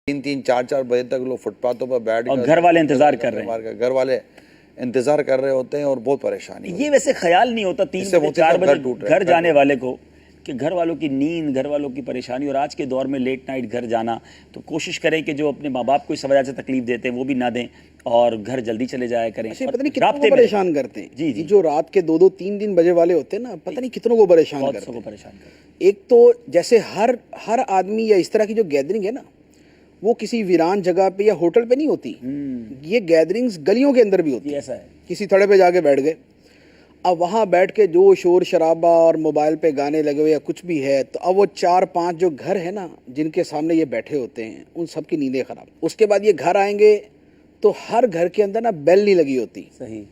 3 4 4 بجے تک لوگ فٹ پاتھوں پر بیٹھ اور گھر والے انتظار کر رہے ہیں، گھر والے انتظار کر رہے ہوتے ہیں اور بہت پریشانی یہ ویسے خیال نہیں ہوتا 3 بجے 4 بجے گھر جانے والے کو کہ گھر والوں کی نیند، گھر والوں کی پریشانی، اور آج کے دور میں لیٹ نائٹ گھر جانا، تو کوشش کریں کہ جو اپنے ماں باپ کو اس وجہ سے تکلیف دیتے ہیں وہ بھی نہ دیں اور گھر جلدی چلے جایا کریں۔ پتہ نہیں کتنوں کو پریشان کرتے ہیں جی جو رات کے 2 2 3 3 بجے والے ہوتے ہیں نا، پتہ نہیں کتنوں کو پریشان کرتے ہیں۔ ایک تو جیسے ہر آدمی یا اس طرح کی جو گیدرنگ ہے نا، وہ کسی ویران جگہ پہ یا ہوٹل پہ نہیں ہوتی، یہ گیدرنگز گلیوں کے اندر بھی ہوتی ہے۔ ایسا ہے، کسی تھڑے پہ جا کے بیٹھ گئے، اب وہاں بیٹھ کے جو شور شرابہ اور موبائل پہ گانے لگے ہوئے یا کچھ بھی ہے، تو اب وہ 4 5 جو گھر ہے نا جن کے سامنے یہ بیٹھے ہوتے ہیں، ان سب کی نیندیں خراب۔ اس کے بعد یہ گھر آئیں گے تو ہر گھر کے اندر نا بیل نہیں لگی ہوتی، صحیح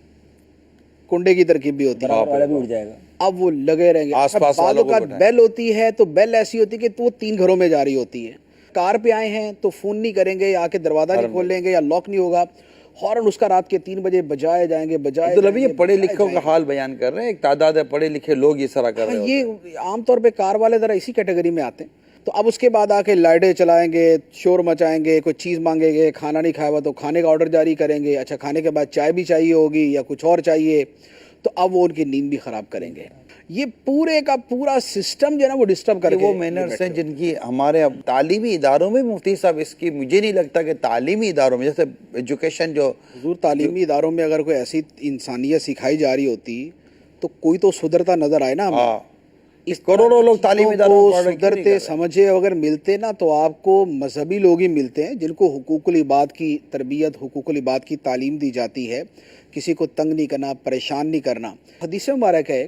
کنڈے کی ترکیب بھی ہوتی ہے، والا بھی اٹھ جائے گا، اب وہ لگے رہیں گے۔ آس پاس والوں کو بیل ہوتی ہے تو بیل ایسی ہوتی ہے کہ وہ 3 گھروں میں جاری ہوتی ہے۔ کار پہ آئے ہیں تو فون نہیں کریں گے، آ کے دروازہ نہیں کھول لیں گے یا لاک نہیں ہوگا، ہارن اس کا رات کے 3 بجے بجائے جائیں گے۔ یہ پڑھے لکھوں کا حال بیان کر رہے ہیں، ایک تعداد ہے پڑھے لکھے لوگ یہ طرح کر رہے ہیں۔ یہ عام طور پہ کار والے ذرا اسی کیٹیگری میں آتے ہیں۔ تو اب اس کے بعد آ کے لائٹیں چلائیں گے، شور مچائیں گے، کوئی چیز مانگیں گے، کھانا نہیں کھایا ہوا تو کھانے کا آرڈر جاری کریں گے، اچھا کھانے کے بعد چائے بھی چاہیے ہوگی یا کچھ اور چاہیے، تو اب وہ ان کی نیند بھی خراب کریں گے۔ یہ پورے کا پورا سسٹم جو ہے نا وہ ڈسٹرب کر کے وہ مینرز ہیں جن کی ہمارے اب تعلیمی اداروں میں مفتی صاحب اس کی مجھے نہیں لگتا کہ تعلیمی اداروں میں جیسے ایجوکیشن جو حضور تعلیمی اداروں میں اگر کوئی ایسی انسانیت سکھائی جا رہی ہوتی تو کوئی تو سدھرتا نظر آئے نا ہمیں۔ اس کروڑوں لوگ تعلیمی اداروں میں سدھرتے سمجھے اگر ملتے نا تو آپ کو مذہبی لوگ ہی ملتے ہیں جن کو حقوق العباد کی تربیت، حقوق العباد کی تعلیم دی جاتی ہے، کسی کو تنگ نہیں کرنا، پریشان نہیں کرنا۔ حدیث مبارک ہے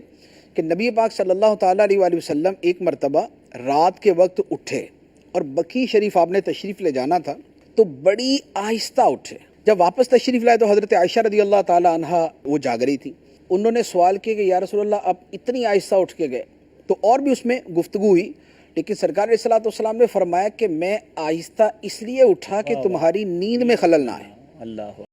کہ نبی پاک صلی اللہ تعالیٰ علیہ وآلہ وسلم ایک مرتبہ رات کے وقت اٹھے اور بقیع شریف آپ نے تشریف لے جانا تھا تو بڑی آہستہ اٹھے۔ جب واپس تشریف لائے تو حضرت عائشہ رضی اللہ تعالیٰ عنہا وہ جاگ رہی تھی۔ انہوں نے سوال کیا کہ یا رسول اللہ آپ اتنی آہستہ اٹھ کے گئے، تو اور بھی اس میں گفتگو ہوئی، لیکن سرکار علیہ الصلوۃ والسلام نے فرمایا کہ میں آہستہ اس لیے اٹھا کہ تمہاری نیند میں خلل نہ آئے۔ اللہ